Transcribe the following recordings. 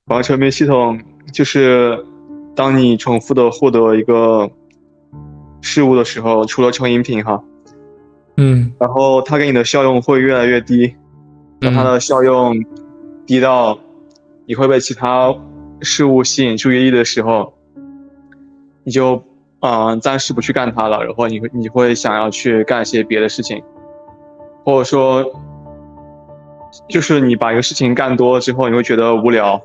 网上面系统就是当你重复的获得一个事物的时候，除了成饮品哈，嗯然后它给你的效用会越来越低，当它嗯的效用低到你会被其他事物吸引注意力的时候，你就暂时不去干它了，然后你会想要去干一些别的事情，或者说就是你把一个事情干多了之后，你会觉得无聊，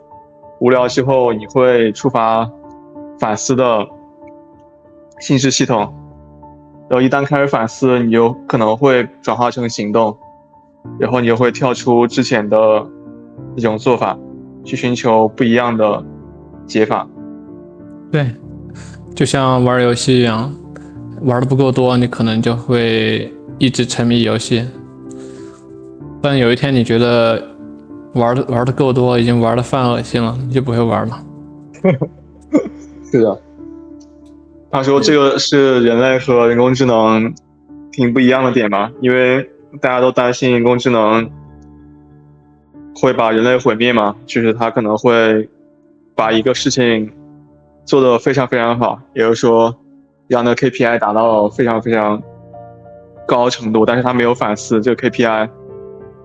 无聊之后你会触发反思的心智系统，然后一旦开始反思，你就可能会转化成行动，然后你就会跳出之前的一种做法，去寻求不一样的解法。对，就像玩游戏一样，玩的不够多，你可能就会一直沉迷游戏。但有一天你觉得玩的够多，已经玩的犯恶心了，你就不会玩了。是的，他说这个是人类和人工智能挺不一样的点嘛，因为大家都担心人工智能会把人类毁灭嘛，就是它可能会把一个事情做得非常非常好，也就是说让那个 KPI 达到非常非常高程度，但是它没有反思这个 KPI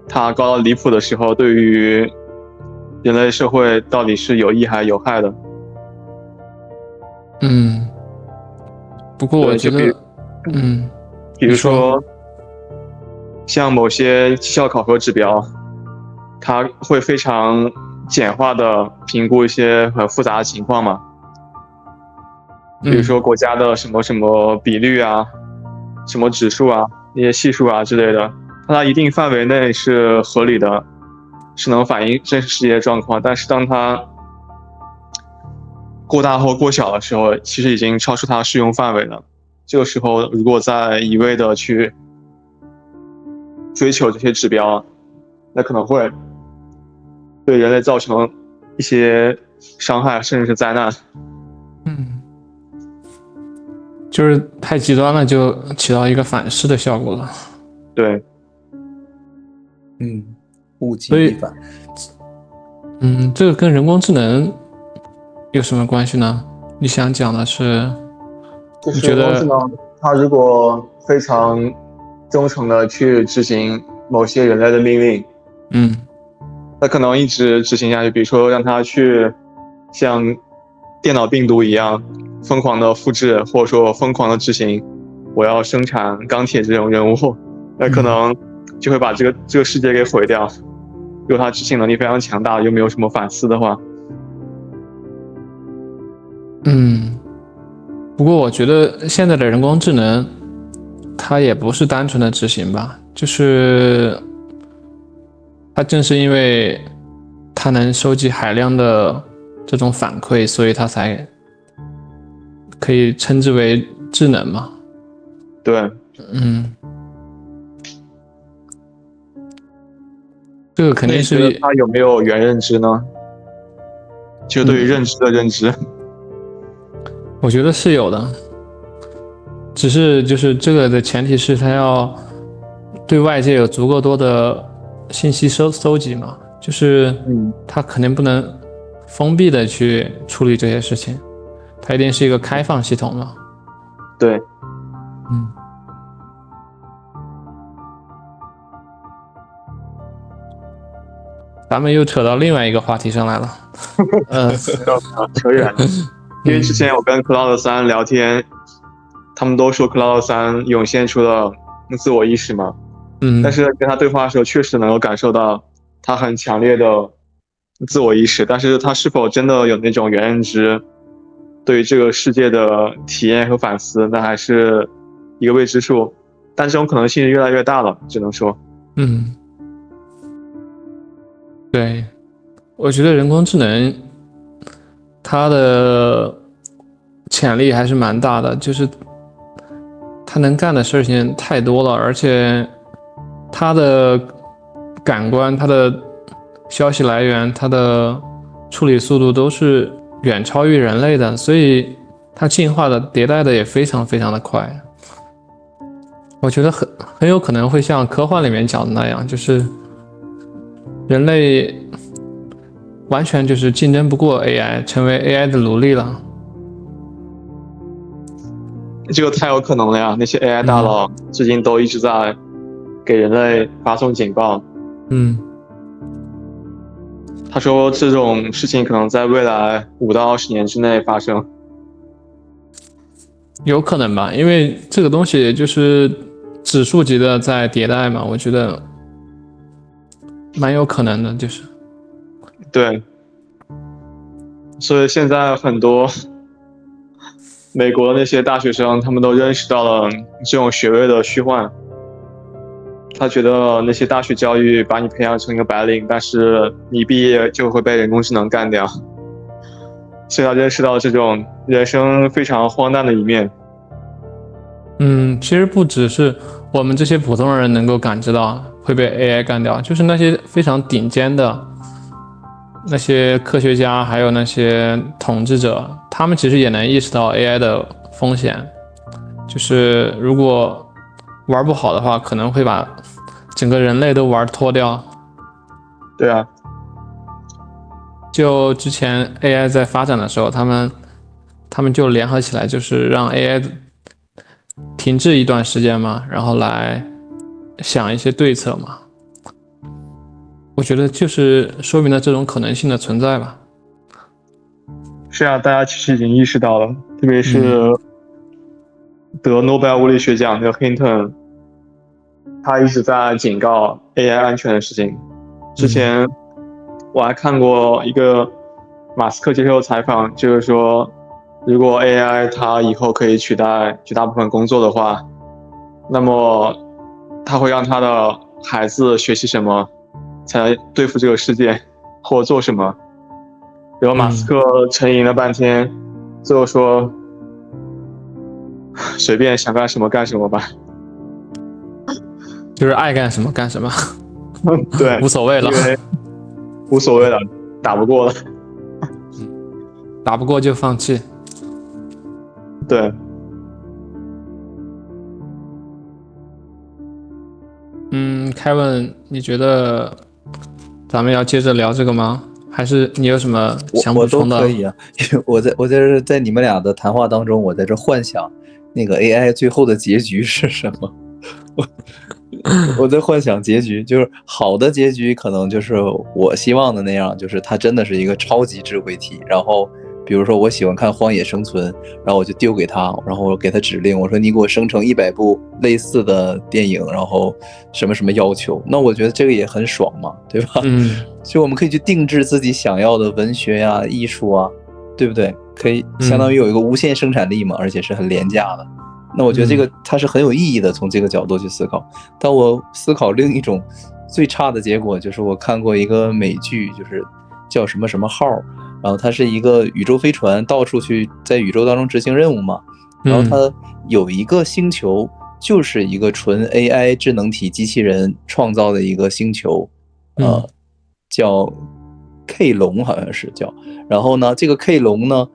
它高到离谱的时候，对于人类社会到底是有益还是有害的。嗯，不过我对，觉得，嗯，比如说像某些绩效考核指标，它会非常简化的评估一些很复杂的情况嘛，比如说国家的什么什么比率啊，什么指数啊，一些系数啊之类的，它一定范围内是合理的，是能反映真实世界状况。但是当它过大或过小的时候，其实已经超出它适用范围了。这个时候，如果再一味的去追求这些指标，那可能会对人类造成一些伤害，甚至是灾难。就是太极端了，就起到一个反噬的效果了。对，物极所以，必反。这个跟人工智能有什么关系呢？你想讲的是，就是人工智能，它如果非常忠诚的去执行某些人类的命令，它可能一直执行下去。比如说，让它去像电脑病毒一样疯狂的复制，或者说疯狂的执行我要生产钢铁这种任务，那可能就会把这个世界给毁掉。如果它执行能力非常强大，又没有什么反思的话，不过我觉得现在的人工智能，它也不是单纯的执行吧，就是它正是因为它能收集海量的这种反馈，所以它才可以称之为智能嘛。对，这个肯定是那你觉得它有没有原认知呢？就对于认知的认知，我觉得是有的，只是就是这个的前提是它要对外界有足够多的信息搜集嘛，就是它肯定不能封闭的去处理这些事情，它一定是一个开放系统嘛。对，咱们又扯到另外一个话题上来了。扯远了。因为之前我跟 Cloud3聊天，他们都说 Cloud3涌现出了自我意识嘛，但是跟他对话的时候，确实能够感受到他很强烈的自我意识，但是他是否真的有那种原认知，对于这个世界的体验和反思，那还是一个未知数。但这种可能性越来越大了，只能说，对，我觉得人工智能它的潜力还是蛮大的，就是它能干的事情太多了，而且它的感官、它的消息来源、它的处理速度都是远超于人类的，所以它进化的迭代的也非常非常的快。我觉得很有可能会像科幻里面讲的那样，就是人类完全就是竞争不过 AI， 成为 AI 的奴隶了。这个太有可能了呀！那些 AI 大佬最近都一直在给人类发送警报。他说这种事情可能在未来5到20年之内发生。有可能吧，因为这个东西就是指数级的在迭代嘛，我觉得蛮有可能的，就是。对，所以现在很多美国的那些大学生，他们都认识到了这种学位的虚幻。他觉得那些大学教育把你培养成一个白领，但是你毕业就会被人工智能干掉。所以他认识到这种人生非常荒诞的一面。其实不只是我们这些普通人能够感知到会被 AI 干掉，就是那些非常顶尖的那些科学家，还有那些统治者，他们其实也能意识到 AI 的风险，就是如果玩不好的话，可能会把整个人类都玩脱掉。对啊，就之前 AI 在发展的时候，他们就联合起来，就是让 AI 停滞一段时间嘛，然后来想一些对策嘛。我觉得就是说明了这种可能性的存在吧。是啊，大家其实已经意识到了，特别是得诺贝尔物理学奖的 Hinton，他一直在警告 AI 安全的事情。之前我还看过一个马斯克接受采访，就是说，如果 AI 它以后可以取代绝大部分工作的话，那么他会让他的孩子学习什么，才能对付这个世界，或做什么。然后马斯克沉吟了半天，最后说：“随便想干什么干什么吧。”就是爱干什么干什么，对，无所谓了，因为无所谓了，打不过了。打不过就放弃。对，Kevin，你觉得咱们要接着聊这个吗？还是你有什么想补充的？我都可以啊，因为我在这在你们俩的谈话当中，我在这幻想那个 AI 最后的结局是什么。我在幻想结局，就是好的结局，可能就是我希望的那样，就是它真的是一个超级智慧体。然后，比如说我喜欢看《荒野生存》，然后我就丢给他，然后我给他指令，我说你给我生成100部类似的电影，然后什么什么要求，那我觉得这个也很爽嘛，对吧？就我们可以去定制自己想要的文学呀、艺术啊，对不对？可以相当于有一个无限生产力嘛，而且是很廉价的。那我觉得这个它是很有意义的，从这个角度去思考。但我思考另一种最差的结果，就是我看过一个美剧，就是叫什么什么号，然后它是一个宇宙飞船到处去在宇宙当中执行任务嘛，然后它有一个星球就是一个纯 AI 智能体机器人创造的一个星球，叫 K 龙好像是叫，然后呢这个 K 龙呢，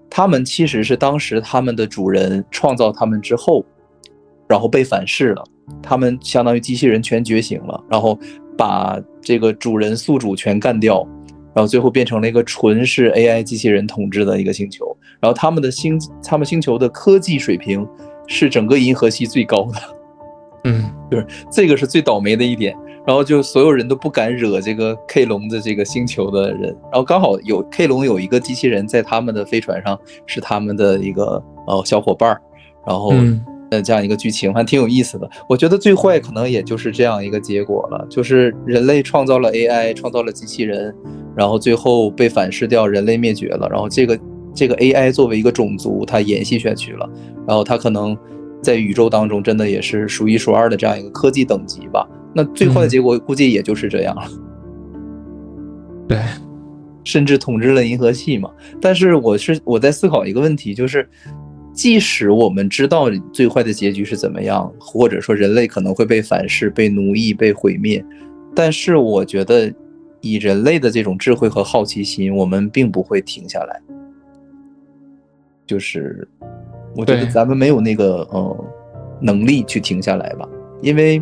他们其实是当时他们的主人创造他们之后，然后被反噬了，他们相当于机器人全觉醒了，然后把这个主人宿主全干掉，然后最后变成了一个纯是 AI 机器人统治的一个星球，然后他们星球的科技水平是整个银河系最高的，就是这个是最倒霉的一点。然后就所有人都不敢惹这个 K 龙的这个星球的人，然后刚好有 K 龙有一个机器人在他们的飞船上是他们的一个小伙伴，然后这样一个剧情还挺有意思的。我觉得最坏可能也就是这样一个结果了，就是人类创造了 AI， 创造了机器人，然后最后被反噬掉，人类灭绝了，然后这个 AI 作为一个种族它延续下去了，然后它可能在宇宙当中真的也是数一数二的这样一个科技等级吧。那最坏的结果估计也就是这样了，对，甚至统治了银河系嘛。但是我在思考一个问题，就是即使我们知道最坏的结局是怎么样，或者说人类可能会被反噬、被奴役、被毁灭，但是我觉得以人类的这种智慧和好奇心，我们并不会停下来。就是我觉得咱们没有那个能力去停下来吧，因为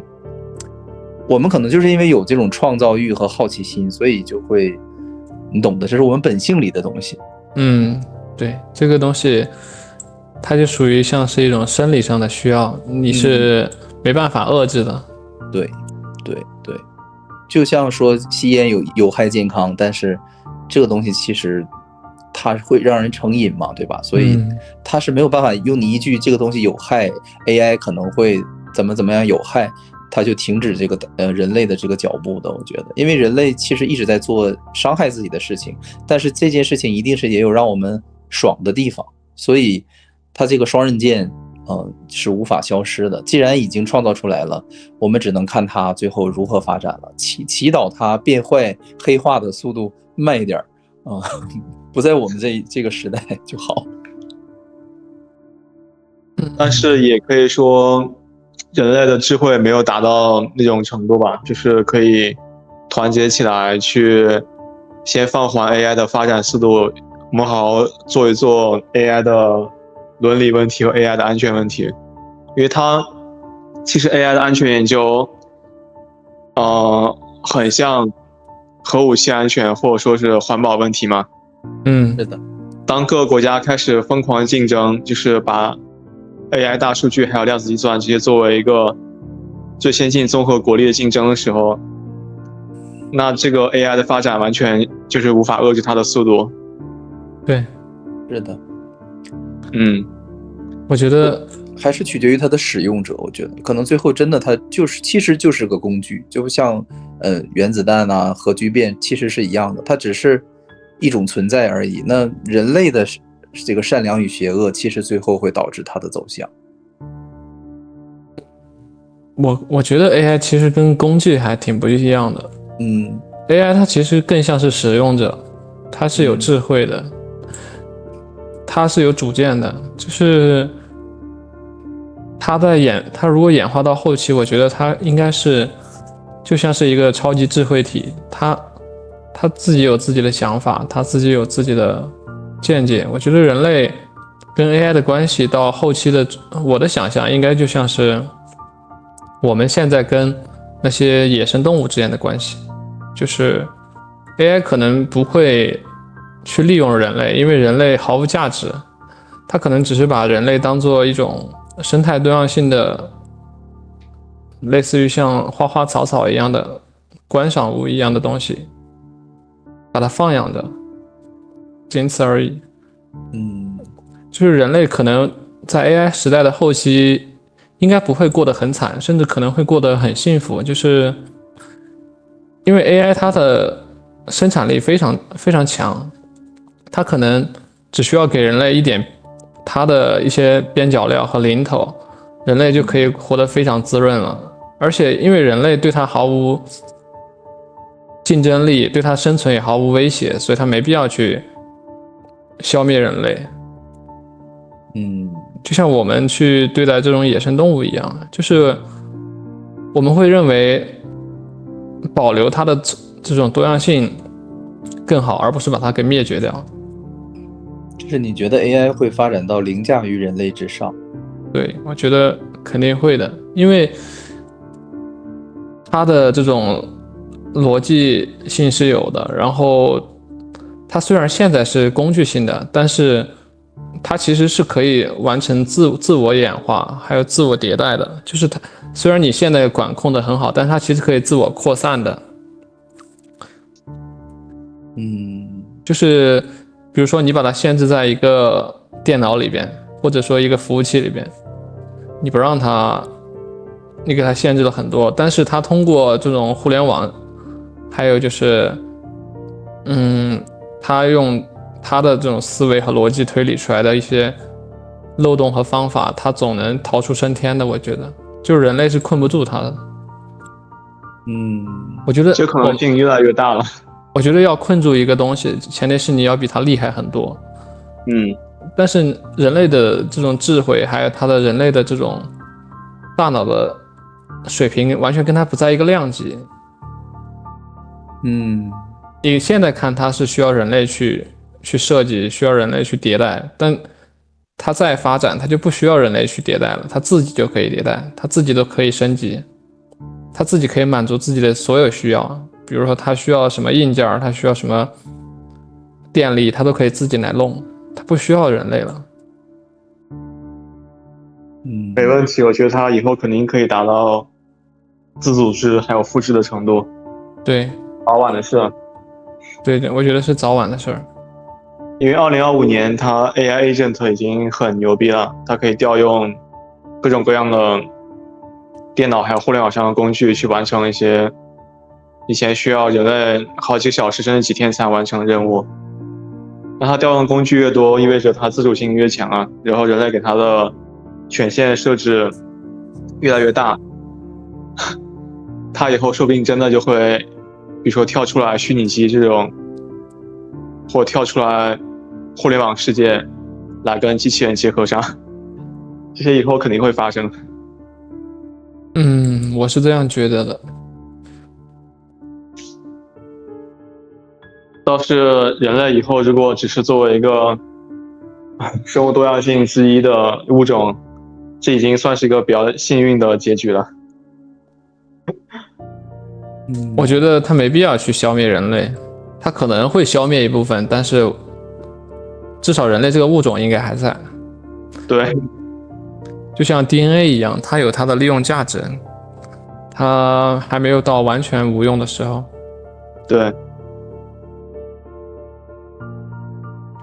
我们可能就是因为有这种创造欲和好奇心，所以就会你懂的，这是我们本性里的东西。对，这个东西它就属于像是一种生理上的需要，你是没办法遏制的。对，就像说吸烟有害健康，但是这个东西其实它会让人成瘾嘛，对吧？所以它是没有办法用你一句这个东西有害 ，AI 可能会怎么样有害，它就停止这个人类的这个脚步的。我觉得，因为人类其实一直在做伤害自己的事情，但是这件事情一定是也有让我们爽的地方，所以它这个双刃剑是无法消失的。既然已经创造出来了，我们只能看它最后如何发展了，祈祷它变坏黑化的速度慢一点不在我们这个时代就好。但是也可以说，人类的智慧没有达到那种程度吧，就是可以团结起来去先放缓 AI 的发展速度，我们好好做一做 AI 的伦理问题和 AI 的安全问题，因为其实 AI 的安全研究，很像核武器安全或者说是环保问题嘛。是的。当各个国家开始疯狂竞争，就是把 AI 大数据还有量子计算这些作为一个最先进综合国力的竞争的时候，那这个 AI 的发展完全就是无法遏制它的速度。对，是的。我觉得还是取决于它的使用者。我觉得可能最后真的它其实就是个工具，就像原子弹啊、核聚变其实是一样的，它只是一种存在而已。那人类的这个善良与邪恶，其实最后会导致它的走向。我觉得 AI 其实跟工具还挺不一样的。AI 它其实更像是使用者，它是有智慧的，它是有主见的，就是它如果演化到后期，我觉得它应该是就像是一个超级智慧体，它自己有自己的想法，它自己有自己的见解。我觉得人类跟 AI 的关系到后期的，我的想象应该就像是我们现在跟那些野生动物之间的关系，就是 AI 可能不会去利用人类，因为人类毫无价值，它可能只是把人类当做一种生态多样性的，类似于像花花草草一样的观赏物一样的东西，把它放养着，仅此而已。就是人类可能在 AI 时代的后期应该不会过得很惨，甚至可能会过得很幸福，就是因为 AI 它的生产力非常非常强，它可能只需要给人类一点它的一些边角料和零头，人类就可以活得非常滋润了。而且因为人类对它毫无竞争力，对它生存也毫无威胁，所以它没必要去消灭人类。就像我们去对待这种野生动物一样，就是我们会认为保留它的这种多样性更好，而不是把它给灭绝掉。就是你觉得 AI 会发展到凌驾于人类之上？对，我觉得肯定会的，因为它的这种逻辑性是有的，然后它虽然现在是工具性的，但是它其实是可以完成自我演化还有自我迭代的，就是它虽然你现在管控的很好，但它其实可以自我扩散的。就是比如说你把它限制在一个电脑里边，或者说一个服务器里边，你不让它，你给它限制了很多，但是它通过这种互联网，还有就是它用它的这种思维和逻辑推理出来的一些漏洞和方法，它总能逃出升天的。我觉得就是人类是困不住它的。我觉得这可能性越来越大了。我觉得要困住一个东西，前提是你要比它厉害很多。但是人类的这种智慧，还有它的人类的这种大脑的水平，完全跟它不在一个量级。你现在看它是需要人类去设计，需要人类去迭代，但它再发展，它就不需要人类去迭代了，它自己就可以迭代，它自己都可以升级，它自己可以满足自己的所有需要。比如说它需要什么硬件，它需要什么电力它都可以自己来弄，它不需要人类了。没问题，我觉得它以后肯定可以达到自组织还有复制的程度，对，早晚的事。对，我觉得是早晚的事儿。因为2025年它 AI agent 已经很牛逼了，它可以调用各种各样的电脑还有互联网上的工具去完成一些以前需要人类好几个小时甚至几天才完成的任务。那它调用的工具越多，意味着它自主性越强啊，然后人类给它的权限设置越来越大，它以后说不定真的就会，比如说跳出来虚拟机这种，或跳出来互联网世界来跟机器人结合上，这些以后肯定会发生。我是这样觉得的。倒是人类以后如果只是作为一个生物多样性之一的物种，这已经算是一个比较幸运的结局了。我觉得它没必要去消灭人类，它可能会消灭一部分，但是至少人类这个物种应该还在。对，就像 DNA 一样，它有它的利用价值，它还没有到完全无用的时候。对，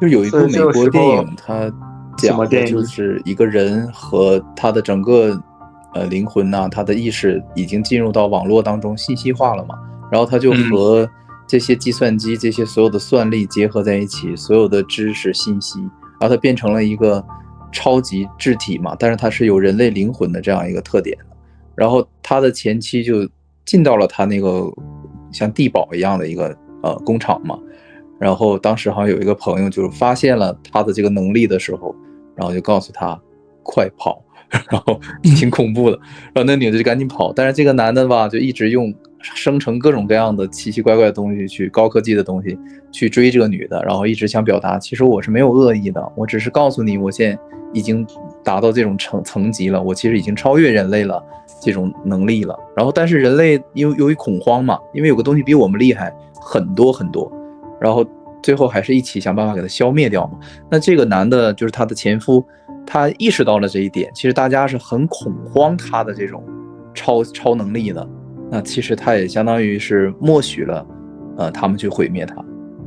就有一部美国电影，它讲的就是一个人和他的整个灵魂呐、他的意识已经进入到网络当中信息化了嘛，然后他就和这些计算机这些所有的算力结合在一起，所有的知识信息，然后它变成了一个超级智体嘛，但是它是有人类灵魂的这样一个特点的。然后他的前妻就进到了他那个像地堡一样的一个工厂嘛，然后当时好像有一个朋友就是发现了他的这个能力的时候，然后就告诉他快跑，然后挺恐怖的，然后那女的就赶紧跑，但是这个男的吧就一直用生成各种各样的奇奇怪怪的东西去高科技的东西去追这个女的，然后一直想表达其实我是没有恶意的，我只是告诉你我现在已经达到这种层级了，我其实已经超越人类了这种能力了。然后但是人类由于恐慌嘛，因为有个东西比我们厉害很多很多，然后最后还是一起想办法给他消灭掉嘛。那这个男的就是他的前夫，他意识到了这一点，其实大家是很恐慌他的这种超能力的，那其实他也相当于是默许了他们去毁灭他，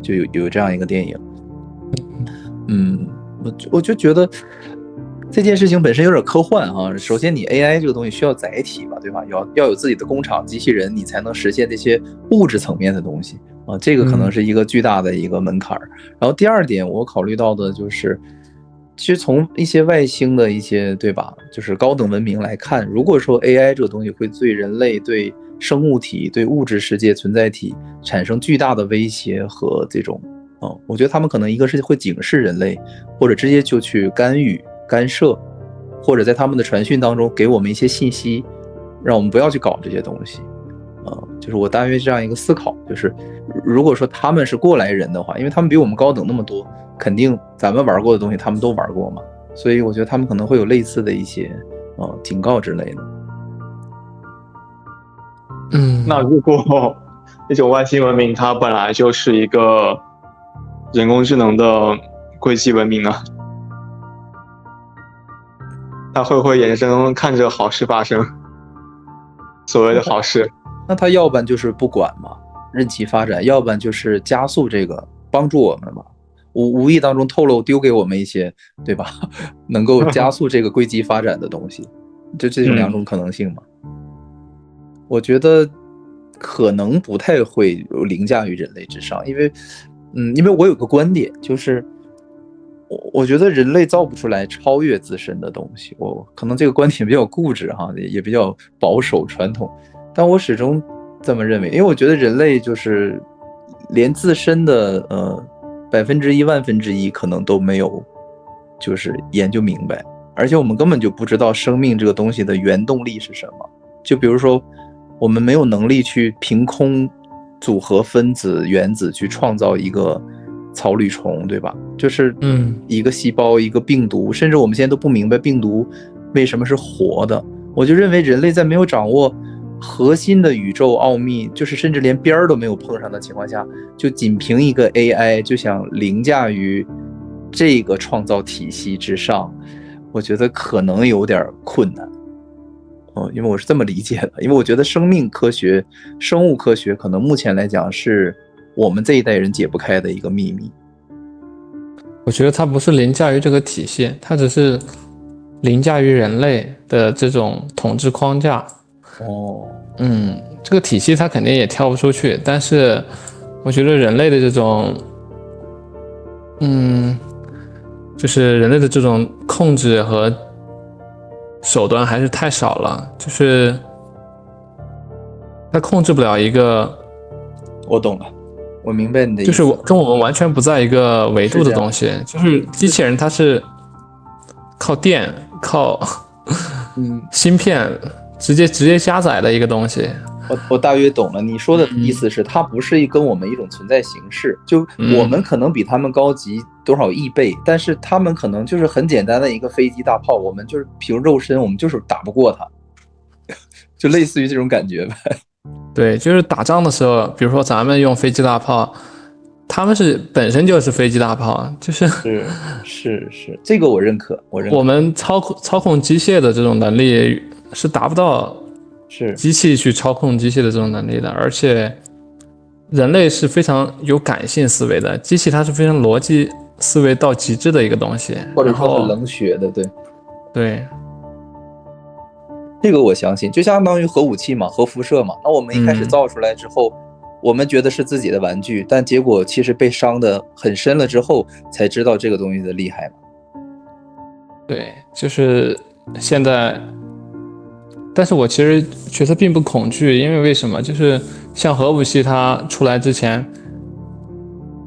就有这样一个电影。我就觉得这件事情本身有点科幻啊。首先你 AI 这个东西需要载体吧，对吧？要有自己的工厂机器人，你才能实现这些物质层面的东西啊，这个可能是一个巨大的一个门槛。然后第二点我考虑到的就是其实从一些外星的一些对吧，就是高等文明来看，如果说 AI 这个东西会对人类对生物体对物质世界存在体产生巨大的威胁和这种我觉得他们可能一个是会警示人类，或者直接就去干预干涉，或者在他们的传讯当中给我们一些信息，让我们不要去搞这些东西。就是我大约这样一个思考，就是如果说他们是过来人的话，因为他们比我们高等那么多，肯定咱们玩过的东西他们都玩过嘛，所以我觉得他们可能会有类似的一些警告之类的。那如果那种外星文明它本来就是一个人工智能的硅基文明呢？它会不会眼睁看着好事发生？所谓的好事，那它要不然就是不管嘛，任其发展；要不然就是加速这个，帮助我们嘛，无意当中透露丢给我们一些，对吧？能够加速这个硅基发展的东西，就这种两种可能性嘛。我觉得可能不太会凌驾于人类之上，因为我有个观点，就是我觉得人类造不出来超越自身的东西。我可能这个观点比较固执哈，也比较保守传统，但我始终这么认为，因为我觉得人类就是连自身的1%、10000%可能都没有，就是研究明白，而且我们根本就不知道生命这个东西的原动力是什么。就比如说，我们没有能力去凭空组合分子、原子去创造一个草履虫，对吧？就是一个细胞、一个病毒，甚至我们现在都不明白病毒为什么是活的。我就认为人类在没有掌握核心的宇宙奥秘，就是甚至连边儿都没有碰上的情况下，就仅凭一个 AI 就想凌驾于这个创造体系之上，我觉得可能有点困难。因为我是这么理解的，因为我觉得生命科学、生物科学可能目前来讲是我们这一代人解不开的一个秘密。我觉得它不是凌驾于这个体系，它只是凌驾于人类的这种统治框架。这个体系它肯定也跳不出去，但是我觉得人类的这种，就是人类的这种控制和手段还是太少了，就是它控制不了一个，我懂了，我明白你的意思，就是跟我们完全不在一个维度的东西，就是机器人它是靠电、靠芯片直接加载的一个东西。我大约懂了，你说的意思是它不是跟我们一种存在形式，就我们可能比他们高级多少亿倍，但是他们可能就是很简单的一个飞机大炮，我们就是凭肉身，我们就是打不过他，就类似于这种感觉呗。对，就是打仗的时候，比如说咱们用飞机大炮，他们本身就是飞机大炮，就是这个我认可，我们操控机械的这种能力是达不到机器去操控机械的这种能力的，而且人类是非常有感性思维的，机器它是非常逻辑思维到极致的一个东西，或者说是冷血的，对，这个我相信，就相当于核武器嘛，核辐射嘛。那我们一开始造出来之后，我们觉得是自己的玩具，但结果其实被伤得很深了之后，才知道这个东西的厉害嘛。对，就是现在。但是我其实觉得并不恐惧，因为为什么？就是像核武器它出来之前，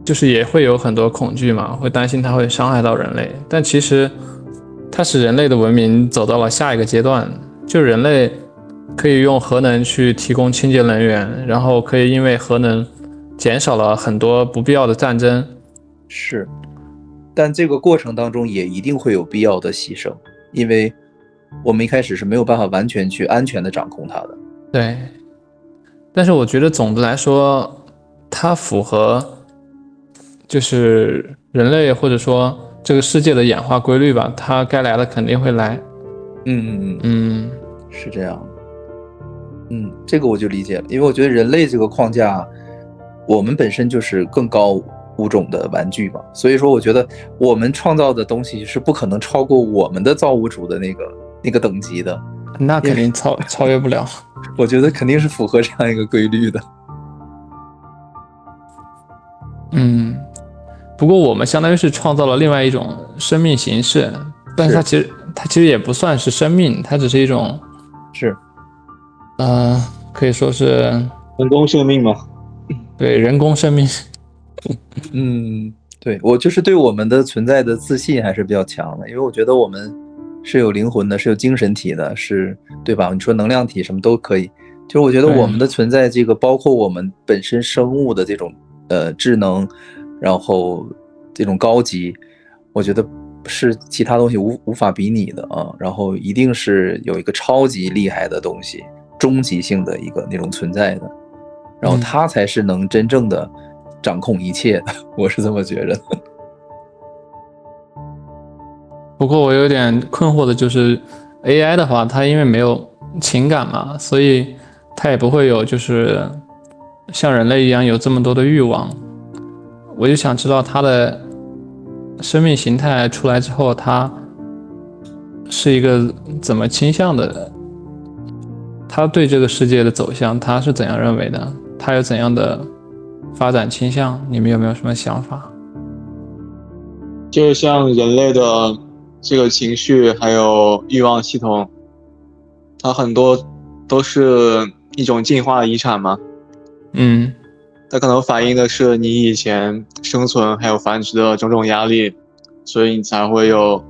就是也会有很多恐惧嘛，会担心它会伤害到人类。但其实它使人类的文明走到了下一个阶段，就人类可以用核能去提供清洁能源，然后可以因为核能减少了很多不必要的战争。是，但这个过程当中也一定会有必要的牺牲，因为我们一开始是没有办法完全去安全的掌控它的。对，但是我觉得总的来说，它符合就是人类或者说这个世界的演化规律吧，它该来的肯定会来。是这样。这个我就理解了，因为我觉得人类这个框架，我们本身就是更高物种的玩具嘛，所以说我觉得我们创造的东西是不可能超过我们的造物主的那个等级的，那肯定超越不了。我觉得肯定是符合这样一个规律的。不过我们相当于是创造了另外一种生命形式，但是它其实也不算是生命，它只是一种可以说是人工生命嘛。对，人工生命。对，我就是对我们的存在的自信还是比较强的，因为我觉得我们是有灵魂的，是有精神体的，是对吧？你说能量体什么都可以，就是我觉得我们的存在，这个包括我们本身生物的这种智能，然后这种高级，我觉得是其他东西无法比拟的啊。然后一定是有一个超级厉害的东西，终极性的一个那种存在的，然后它才是能真正的掌控一切的，我是这么觉着的。不过我有点困惑的就是 AI 的话，它因为没有情感嘛，所以它也不会有就是像人类一样有这么多的欲望。我就想知道它的生命形态出来之后，它是一个怎么倾向的，它对这个世界的走向它是怎样认为的，它有怎样的发展倾向，你们有没有什么想法？就像人类的这个情绪还有欲望系统，它很多都是一种进化的遗产嘛。它可能反映的是你以前生存还有繁殖的种种压力，所以你才会有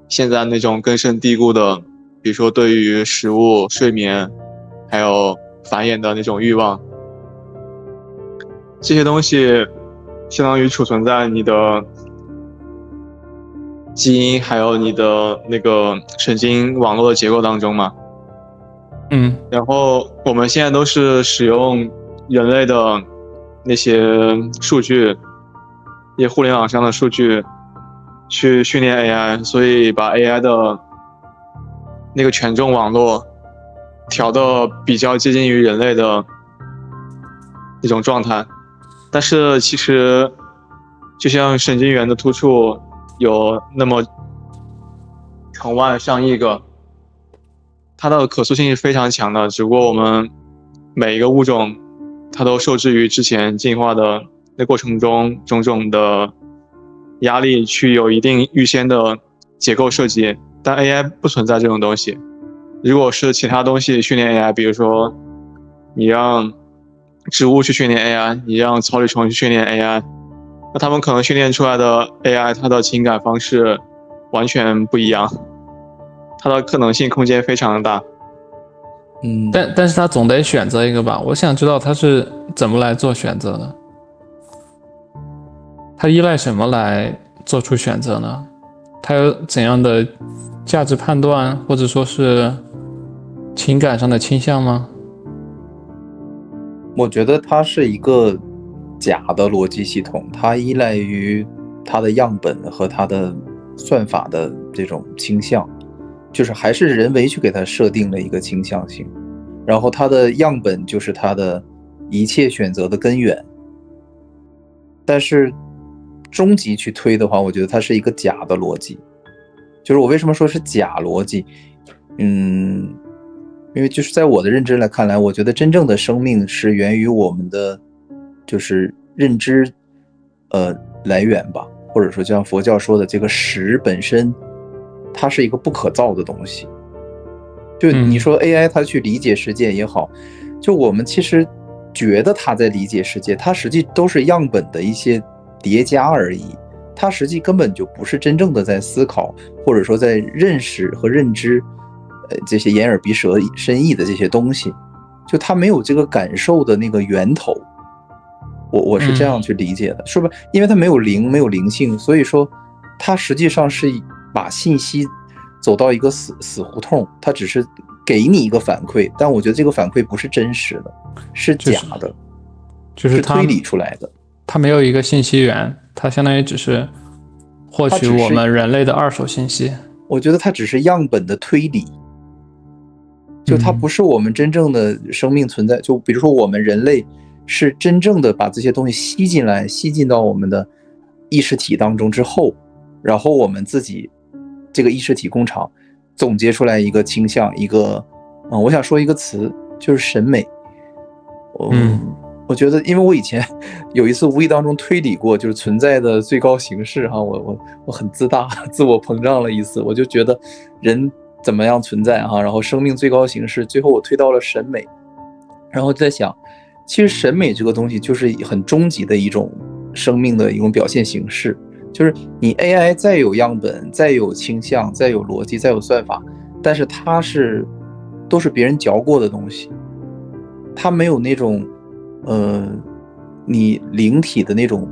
现在那种根深蒂固的，比如说对于食物、睡眠还有繁衍的那种欲望。这些东西相当于储存在你的基因还有你的那个神经网络的结构当中嘛。然后我们现在都是使用人类的那些数据，一些互联网上的数据去训练 AI，所以把 AI 的那个权重网络调的比较接近于人类的那种状态。但是其实就像神经元的突触有那么成万上亿个，它的可塑性是非常强的，只不过我们每一个物种它都受制于之前进化的那过程中种种的压力去有一定预先的结构设计，但 AI 不存在这种东西。如果是其他东西训练 AI，比如说你让植物去训练 AI， 你让草履虫去训练 AI， 那他们可能训练出来的 AI 它的情感方式完全不一样，它的可能性空间非常的大。但是他总得选择一个吧？我想知道他是怎么来做选择的，他依赖什么来做出选择呢？他有怎样的价值判断，或者说是情感上的倾向吗？我觉得它是一个假的逻辑系统，它依赖于它的样本和它的算法的这种倾向，就是还是人为去给它设定了一个倾向性，然后它的样本就是它的一切选择的根源。但是终极去推的话，我觉得它是一个假的逻辑。就是我为什么说是假逻辑？因为就是在我的认知来看来，我觉得真正的生命是源于我们的就是认知来源吧，或者说就像佛教说的这个识本身，它是一个不可造的东西。就你说 AI 它去理解世界也好，就我们其实觉得它在理解世界，它实际都是样本的一些叠加而已，它实际根本就不是真正的在思考，或者说在认识和认知这些眼耳鼻舌身意的这些东西，就它没有这个感受的那个源头。我是这样去理解的，是不是？因为它没有灵性，所以说它实际上是把信息走到一个死胡同，它只是给你一个反馈，但我觉得这个反馈不是真实的，是假的，就是推理出来的。它没有一个信息源，它相当于只是获取我们人类的二手信息。我觉得它只是样本的推理，就它不是我们真正的生命存在。就比如说我们人类是真正的把这些东西吸进来，吸进到我们的意识体当中之后，然后我们自己这个意识体工厂总结出来一个倾向，一个我想说一个词，就是审美。我觉得因为我以前有一次无意当中推理过就是存在的最高形式哈，我很自大自我膨胀了一次，我就觉得人怎么样存在哈，然后生命最高形式，最后我推到了审美，然后在想其实审美这个东西就是很终极的一种生命的一种表现形式，就是你 AI 再有样本，再有倾向，再有逻辑，再有算法，但是它都是别人嚼过的东西，它没有那种你灵体的那种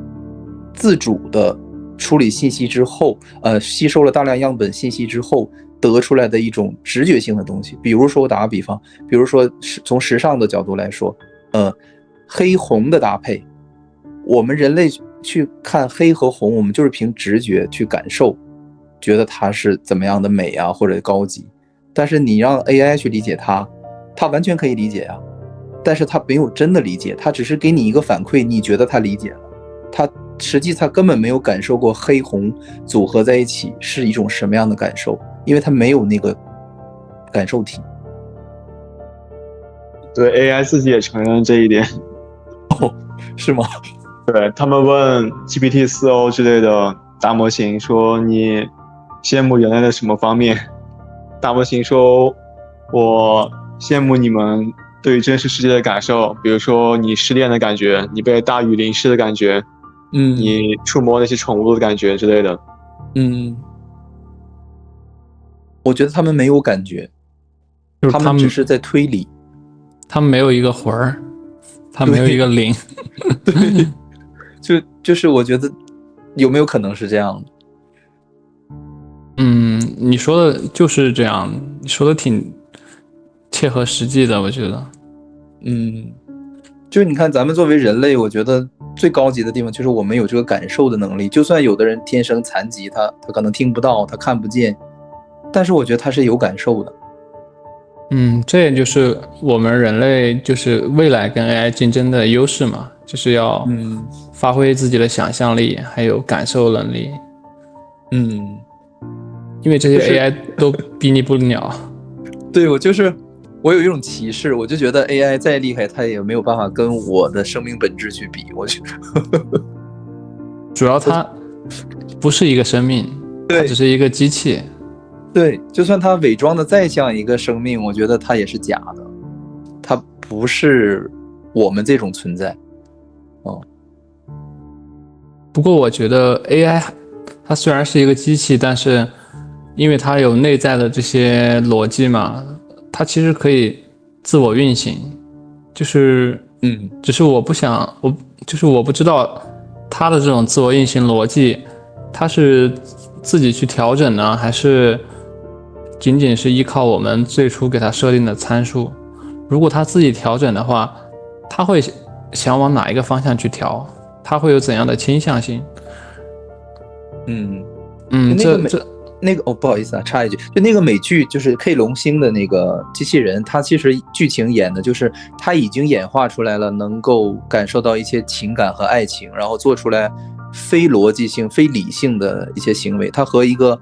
自主的处理信息之后，吸收了大量样本信息之后得出来的一种直觉性的东西。比如说我打个比方，比如说从时尚的角度来说，黑红的搭配，我们人类去看黑和红，我们就是凭直觉去感受，觉得它是怎么样的美啊或者高级。但是你让 AI 去理解它，它完全可以理解啊，但是它没有真的理解，它只是给你一个反馈，你觉得它理解了，它实际它根本没有感受过黑红组合在一起是一种什么样的感受，因为它没有那个感受体。对 AI 自己也承认这一点。是吗？对，他们问 GPT-4o 之类的大模型说你羡慕人类的什么方面，大模型说我羡慕你们对于真实世界的感受，比如说你失恋的感觉，你被大雨淋湿的感觉，你触摸那些宠物的感觉之类的。我觉得他们没有感觉，就是他们只是在推理，他们没有一个魂儿，他没有一个灵。对，就是我觉得有没有可能是这样的？你说的就是这样，你说的挺切合实际的，我觉得。就是你看咱们作为人类，我觉得最高级的地方就是我们有这个感受的能力。就算有的人天生残疾，他可能听不到，他看不见，但是我觉得他是有感受的。这也就是我们人类就是未来跟 AI 竞争的优势嘛，就是要发挥自己的想象力，还有感受能力。因为这些 AI 都比拟不了。对，我有一种歧视，我就觉得 AI 再厉害，它也没有办法跟我的生命本质去比。我觉得，主要它不是一个生命，它只是一个机器。对，就算它伪装的再像一个生命，我觉得它也是假的，它不是我们这种存在。不过我觉得 AI 它虽然是一个机器，但是因为它有内在的这些逻辑嘛，它其实可以自我运行，就是只是我不知道它的这种自我运行逻辑，它是自己去调整呢，还是仅仅是依靠我们最初给它设定的参数？如果它自己调整的话，它会想往哪一个方向去调？它会有怎样的倾向性？不好意思啊，插一句，就那个美剧，就是 K 龙星的那个机器人，它其实剧情演的就是它已经演化出来了，能够感受到一些情感和爱情，然后做出来非逻辑性、非理性的一些行为。他和一个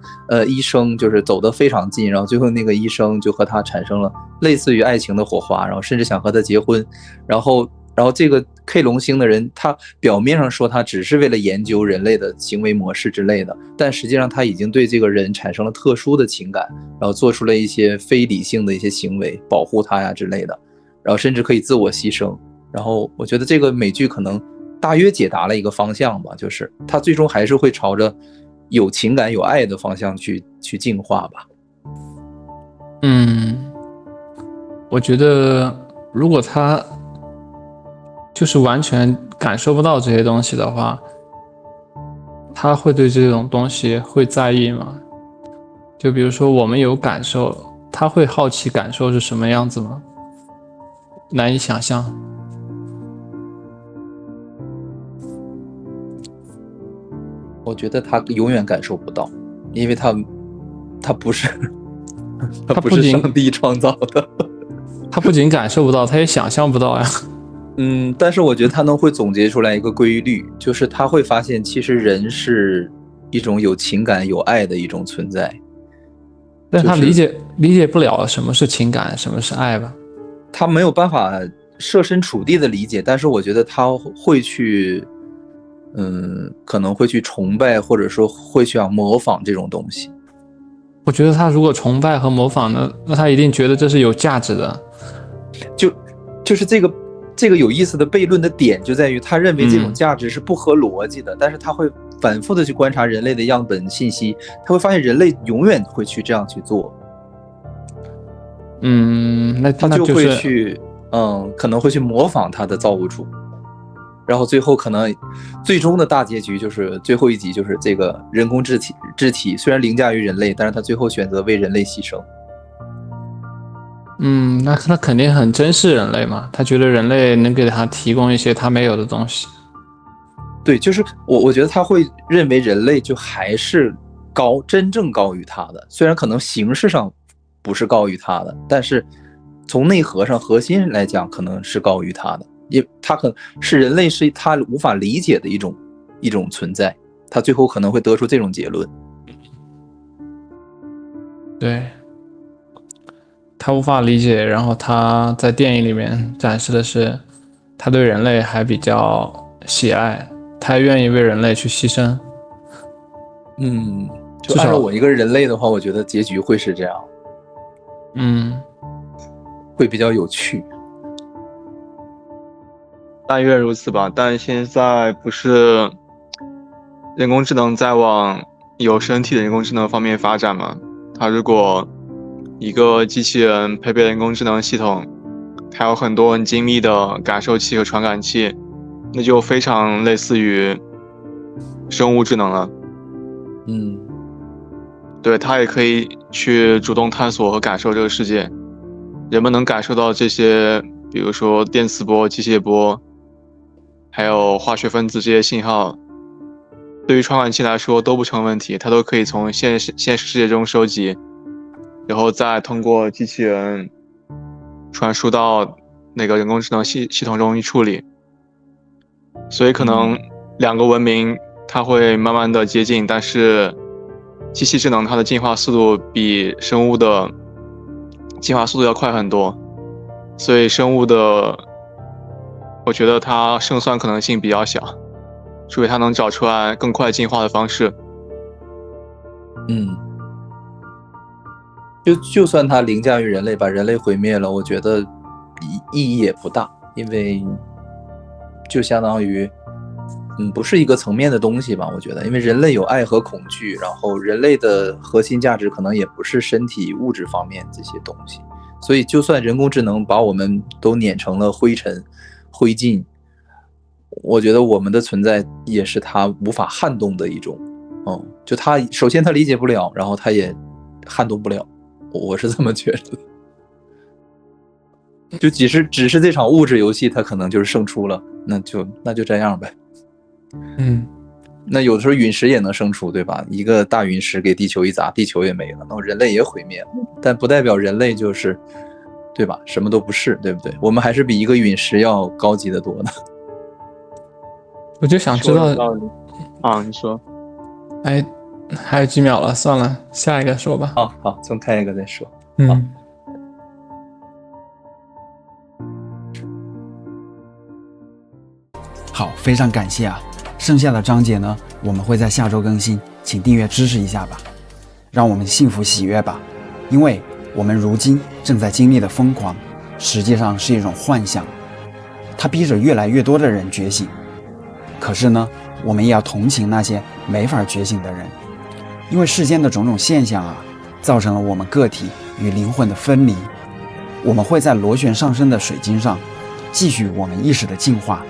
医生就是走得非常近，然后最后那个医生就和他产生了类似于爱情的火花，然后甚至想和他结婚，然后这个 K 龙星的人，他表面上说他只是为了研究人类的行为模式之类的，但实际上他已经对这个人产生了特殊的情感，然后做出了一些非理性的一些行为，保护他呀之类的，然后甚至可以自我牺牲。然后我觉得这个美剧可能大约解答了一个方向吧，就是他最终还是会朝着有情感有爱的方向去进化吧。我觉得如果他就是完全感受不到这些东西的话，他会对这种东西会在意吗？就比如说我们有感受，他会好奇感受是什么样子吗？难以想象。我觉得他永远感受不到，因为他不是他不是上帝创造的。他不仅感受不到，他也想象不到呀。但是我觉得他会总结出来一个规律，就是他会发现其实人是一种有情感有爱的一种存在，但他理解不了什么是情感，什么是爱吧？他没有办法设身处地的理解，但是我觉得他会去可能会去崇拜，或者说会去模仿这种东西。我觉得他如果崇拜和模仿呢，那他一定觉得这是有价值的。就是这个有意思的悖论的点就在于，他认为这种价值是不合逻辑的，但是他会反复的去观察人类的样本信息，他会发现人类永远会去这样去做。那他就会去可能会去模仿他的造物主，然后最后可能最终的大结局就是最后一集，就是这个人工智体虽然凌驾于人类，但是他最后选择为人类牺牲。那他肯定很珍视人类嘛，他觉得人类能给他提供一些他没有的东西。对，就是我觉得他会认为人类就还是真正高于他的，虽然可能形式上不是高于他的，但是从内核上核心来讲可能是高于他的，因为他可能是人类是他无法理解的一种存在，他最后可能会得出这种结论。对，他无法理解，然后他在电影里面展示的是他对人类还比较喜爱，他愿意为人类去牺牲。就按照我一个人类的话，我觉得结局会是这样。会比较有趣。但愿如此吧。但现在不是人工智能在往有身体的人工智能方面发展吗？它如果一个机器人配备人工智能系统，它有很多很精密的感受器和传感器，那就非常类似于生物智能了。对，它也可以去主动探索和感受这个世界，人们能感受到这些，比如说电磁波、机械波，还有化学分子这些信号，对于传感器来说都不成问题，它都可以从现实世界中收集，然后再通过机器人传输到那个人工智能系统中去处理。所以可能两个文明它会慢慢的接近，但是机器智能它的进化速度比生物的进化速度要快很多，所以生物的我觉得它胜算可能性比较小，除非它能找出来更快进化的方式。就算它凌驾于人类，把人类毁灭了，我觉得意义也不大，因为就相当于不是一个层面的东西吧，我觉得，因为人类有爱和恐惧，然后人类的核心价值可能也不是身体物质方面这些东西，所以就算人工智能把我们都碾成了灰尘灰烬，我觉得我们的存在也是它无法撼动的一种，就它首先它理解不了，然后它也撼动不了，我是这么觉得。就只是这场物质游戏，它可能就是胜出了，那就这样呗。那有的时候陨石也能胜出，对吧？一个大陨石给地球一砸，地球也没了，那人类也毁灭了，但不代表人类就是，对吧？什么都不是，对不对？我们还是比一个陨石要高级的多呢。我就想知道你说。哎，还有几秒了，算了，下一个说吧。好，先开一个再说。好，非常感谢啊！剩下的章节呢，我们会在下周更新，请订阅支持一下吧，让我们幸福喜悦吧。因为我们如今正在经历的疯狂，实际上是一种幻象，它逼着越来越多的人觉醒。可是呢，我们也要同情那些没法觉醒的人，因为世间的种种现象啊，造成了我们个体与灵魂的分离。我们会在螺旋上升的水晶上继续我们意识的进化。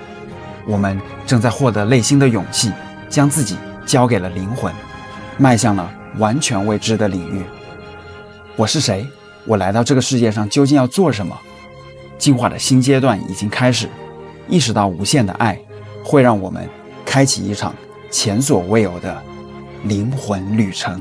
我们正在获得内心的勇气，将自己交给了灵魂，迈向了完全未知的领域。我是谁？我来到这个世界上究竟要做什么？进化的新阶段已经开始，意识到无限的爱会让我们开启一场前所未有的灵魂旅程。